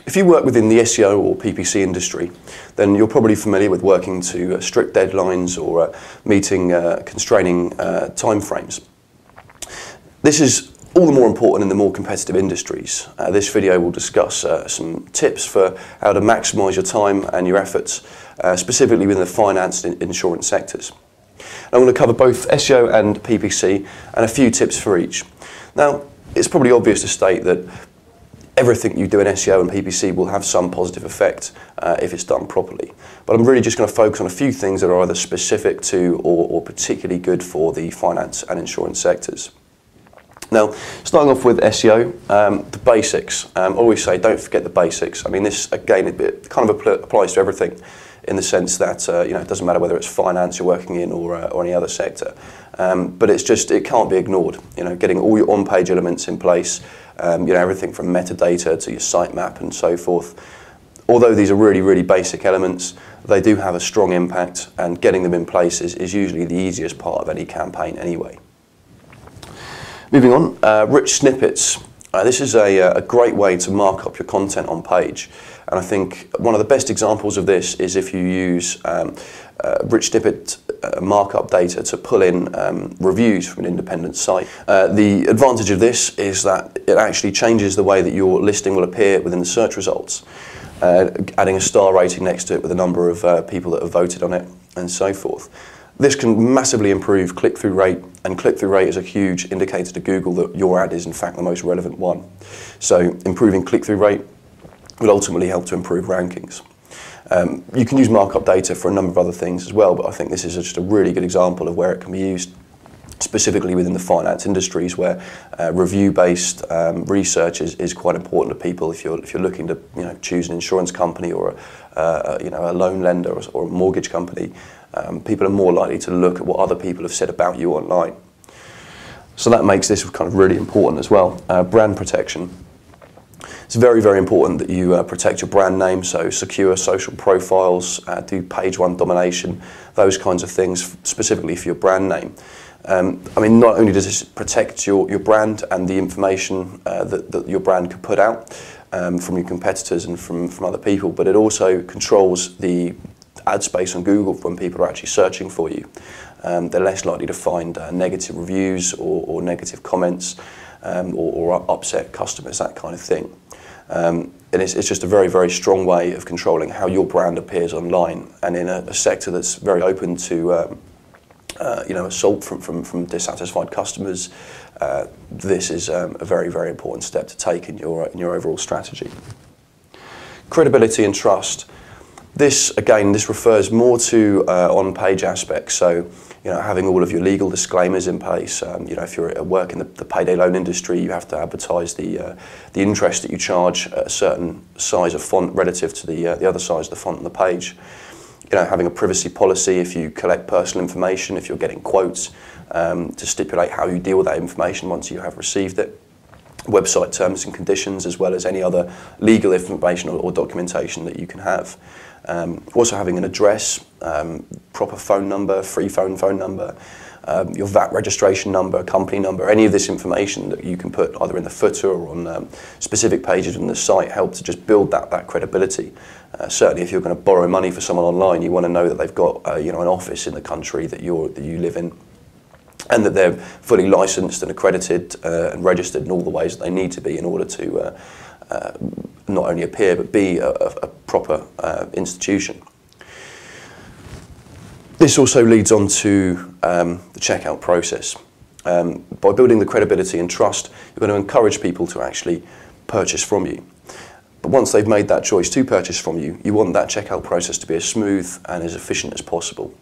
If you work within the SEO or PPC industry, then you're probably familiar with working to strict deadlines or meeting constraining timeframes. This is all the more important in the more competitive industries. This video will discuss some tips for how to maximise your time and your efforts, specifically within the finance and insurance sectors. I'm going to cover both SEO and PPC and a few tips for each. Now, it's probably obvious to state that everything you do in SEO and PPC will have some positive effect if it's done properly. But I'm really just going to focus on a few things that are either specific to or particularly good for the finance and insurance sectors. Now, starting off with SEO, the basics. I always say don't forget the basics. I mean, this again, it kind of applies to everything in the sense that it doesn't matter whether it's finance you're working in or any other sector. But it's just, it can't be ignored. Getting all your on-page elements in place, everything from metadata to your sitemap and so forth. Although these are really, really basic elements, they do have a strong impact, and getting them in place is usually the easiest part of any campaign anyway. Moving on, rich snippets. This is a great way to mark up your content on page. And I think one of the best examples of this is if you use rich snippet markup data to pull in reviews from an independent site. The advantage of this is that it actually changes the way that your listing will appear within the search results, adding a star rating next to it with a number of people that have voted on it and so forth. This can massively improve click-through rate, and click-through rate is a huge indicator to Google that your ad is in fact the most relevant one. So improving click-through rate will ultimately help to improve rankings. You can use markup data for a number of other things as well, but I think this is just a really good example of where it can be used, specifically within the finance industries, where review-based research is quite important to people. If you're looking to choose an insurance company or a loan lender or a mortgage company, people are more likely to look at what other people have said about you online. So that makes this kind of really important as well. Brand protection. It's very, very important that you protect your brand name, so secure social profiles, do page one domination, those kinds of things, specifically for your brand name. I mean, not only does this protect your brand and the information that your brand could put out from your competitors and from other people, but it also controls the ad space on Google when people are actually searching for you. They're less likely to find negative reviews or negative comments or upset customers, that kind of thing. And it's just a very, very strong way of controlling how your brand appears online, and in a sector that's very open to assault from dissatisfied customers. This is a very, very important step to take in your overall strategy. Credibility and trust. This refers more to on-page aspects. So, having all of your legal disclaimers in place. If you're working in the payday loan industry, you have to advertise the interest that you charge at a certain size of font relative to the other size of the font on the page. Having a privacy policy if you collect personal information, if you're getting quotes, to stipulate how you deal with that information once you have received it. Website terms and conditions, as well as any other legal information or documentation that you can have. Also having an address, proper phone number, free phone number, your VAT registration number, company number, any of this information that you can put either in the footer or on specific pages on the site help to just build that credibility. Certainly if you're going to borrow money for someone online, you want to know that they've got an office in the country that you live in, and that they're fully licensed and accredited and registered in all the ways that they need to be in order to not only appear but be a proper institution. This also leads on to the checkout process. By building the credibility and trust, you're going to encourage people to actually purchase from you. But once they've made that choice to purchase from you, you want that checkout process to be as smooth and as efficient as possible.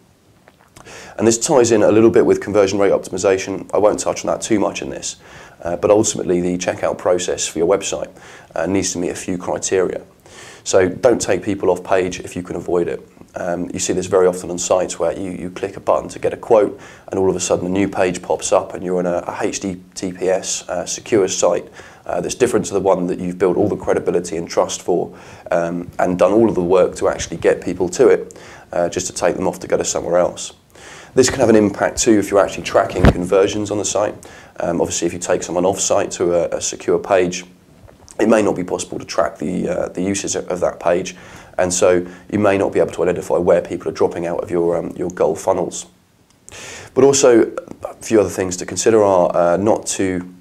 And this ties in a little bit with conversion rate optimization. I won't touch on that too much in this, but ultimately the checkout process for your website needs to meet a few criteria. So don't take people off page if you can avoid it. You see this very often on sites where you click a button to get a quote, and all of a sudden a new page pops up and you're on a HTTPS secure site that's different to the one that you've built all the credibility and trust for, and done all of the work to actually get people to it, just to take them off to go to somewhere else. This can have an impact too if you're actually tracking conversions on the site. Obviously if you take someone off site to a secure page, it may not be possible to track the usage of that page, and so you may not be able to identify where people are dropping out of your goal funnels. But also, a few other things to consider are not to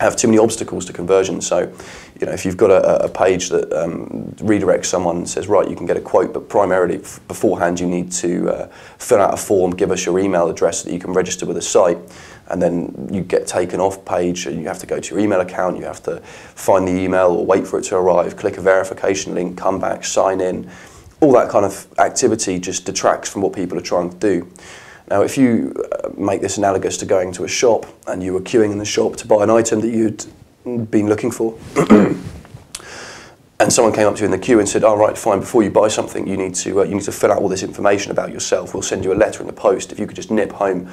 have too many obstacles to conversion. So, if you've got a page that redirects someone and says, right, you can get a quote, but primarily beforehand you need to fill out a form, give us your email address so that you can register with the site, and then you get taken off page and you have to go to your email account, you have to find the email or wait for it to arrive, click a verification link, come back, sign in. All that kind of activity just detracts from what people are trying to do. Now, if you make this analogous to going to a shop and you were queuing in the shop to buy an item that you'd been looking for, and someone came up to you in the queue and said, "All right, fine. Before you buy something, you need to fill out all this information about yourself. We'll send you a letter in the post. If you could just nip home,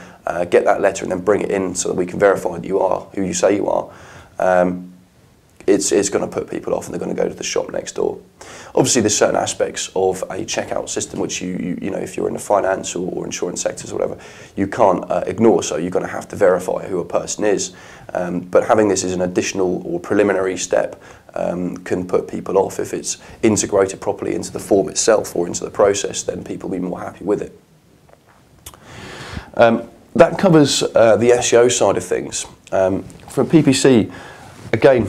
get that letter, and then bring it in so that we can verify that you are who you say you are." It's going to put people off, and they're going to go to the shop next door. Obviously, there's certain aspects of a checkout system which you know, if you're in the finance or insurance sectors or whatever, you can't ignore. So you're going to have to verify who a person is. But having this as an additional or preliminary step can put people off. If it's integrated properly into the form itself or into the process, then people will be more happy with it. That covers the SEO side of things. For PPC, again,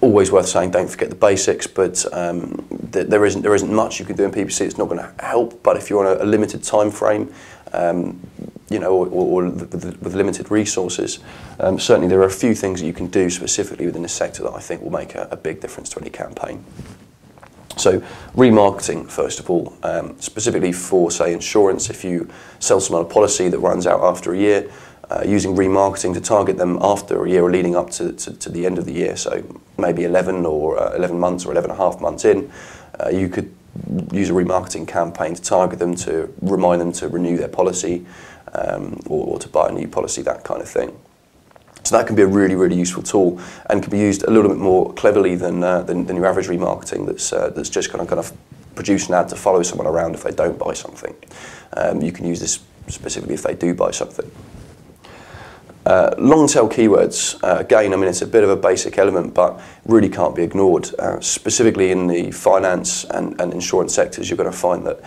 always worth saying, don't forget the basics, but there isn't much you can do in PPC. It's not going to help, but if you're on a limited time frame, or with limited resources, certainly there are a few things that you can do specifically within this sector that I think will make a big difference to any campaign. So remarketing, first of all, specifically for, say, insurance. If you sell someone a policy that runs out after a year, using remarketing to target them after a year or leading up to the end of the year, so maybe 11 months or 11 and a half months in, you could use a remarketing campaign to target them, to remind them to renew their policy or to buy a new policy, that kind of thing. So that can be a really, really useful tool and can be used a little bit more cleverly than your average remarketing that's just kind of produce an ad to follow someone around if they don't buy something. You can use this specifically if they do buy something. Long tail keywords, again, I mean, it's a bit of a basic element, but really can't be ignored. Specifically in the finance and insurance sectors, you're going to find that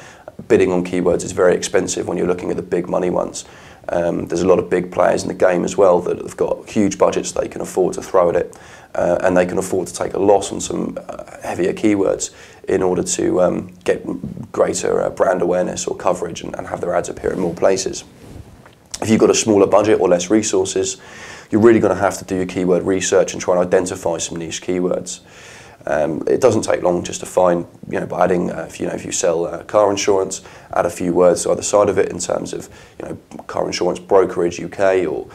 bidding on keywords is very expensive when you're looking at the big money ones. There's a lot of big players in the game as well that have got huge budgets they can afford to throw at it, and they can afford to take a loss on some heavier keywords in order to get greater brand awareness or coverage and have their ads appear in more places. If you've got a smaller budget or less resources, you're really going to have to do your keyword research and try and identify some niche keywords. It doesn't take long just to find, by adding, if you sell car insurance, add a few words to either side of it in terms of, car insurance brokerage UK or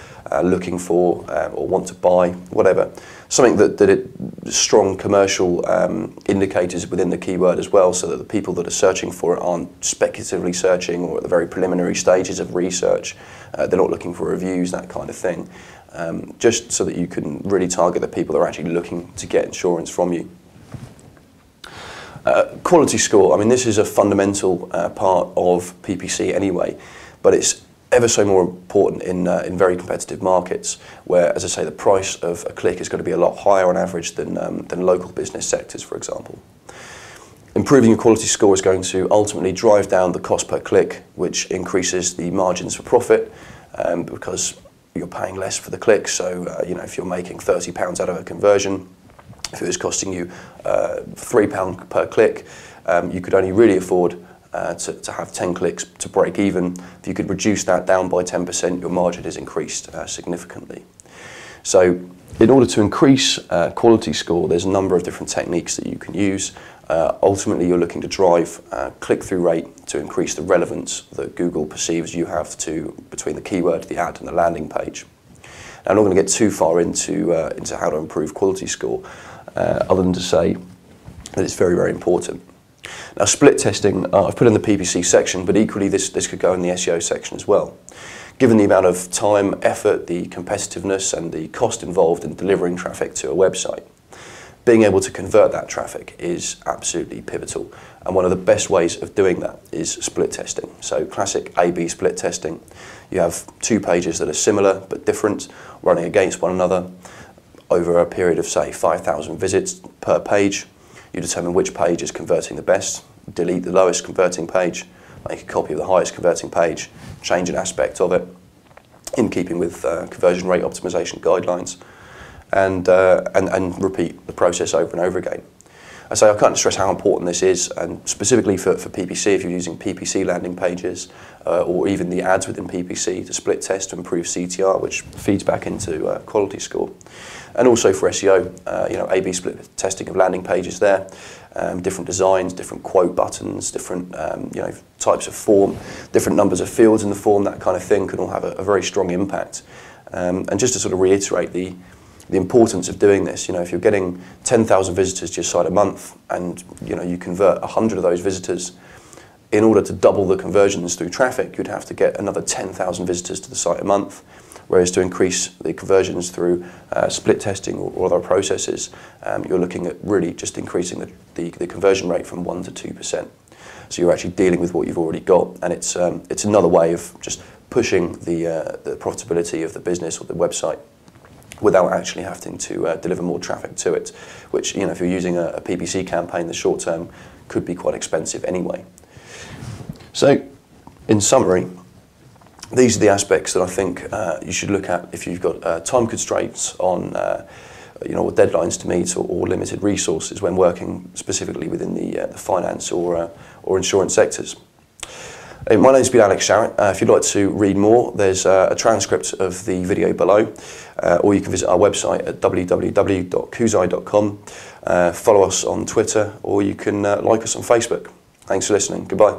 looking for or want to buy, whatever. Something that strong commercial indicators within the keyword as well, so that the people that are searching for it aren't speculatively searching or at the very preliminary stages of research. They're not looking for reviews, that kind of thing. Just so that you can really target the people that are actually looking to get insurance from you. Quality score, I mean, this is a fundamental part of PPC anyway, but it's ever so more important in very competitive markets where, as I say, the price of a click is going to be a lot higher on average than local business sectors, for example. Improving your quality score is going to ultimately drive down the cost per click, which increases the margins for profit because you're paying less for the click. So, if you're making £30 out of a conversion, if it was costing you £3 per click, you could only really afford to have 10 clicks to break even. If you could reduce that down by 10%, your margin is increased significantly. So in order to increase quality score, there's a number of different techniques that you can use. Ultimately, you're looking to drive click-through rate to increase the relevance that Google perceives you have between the keyword, the ad, and the landing page. Now, I'm not going to get too far into how to improve quality score, other than to say that it's very, very important. Now, split testing, I've put in the PPC section, but equally this could go in the SEO section as well. Given the amount of time, effort, the competitiveness, and the cost involved in delivering traffic to a website, being able to convert that traffic is absolutely pivotal. And one of the best ways of doing that is split testing. So classic A/B split testing. You have two pages that are similar but different, running against one another. over a period of, say, 5,000 visits per page. You determine which page is converting the best, delete the lowest converting page, make a copy of the highest converting page, change an aspect of it in keeping with conversion rate optimization guidelines, and repeat the process over and over again. I say I can't stress how important this is, and specifically for PPC, if you're using PPC landing pages or even the ads within PPC to split test to improve CTR, which feeds back into quality score. And also for SEO, A/B split testing of landing pages there, different designs, different quote buttons, different types of form, different numbers of fields in the form, that kind of thing can all have a very strong impact. And just to sort of reiterate the importance of doing this, if you're getting 10,000 visitors to your site a month and you convert 100 of those visitors, in order to double the conversions through traffic, you'd have to get another 10,000 visitors to the site a month. Whereas to increase the conversions through split testing or other processes, you're looking at really just increasing the conversion rate from 1% to 2%. So you're actually dealing with what you've already got, and it's another way of just pushing the profitability of the business or the website without actually having to deliver more traffic to it, which, if you're using a PPC campaign, the short term could be quite expensive anyway. So, in summary, these are the aspects that I think you should look at if you've got time constraints on, or deadlines to meet or limited resources when working specifically within the finance or insurance sectors. My name's been Alex Sharrett. If you'd like to read more, there's a transcript of the video below, or you can visit our website at www.koozai.com, follow us on Twitter, or you can like us on Facebook. Thanks for listening. Goodbye.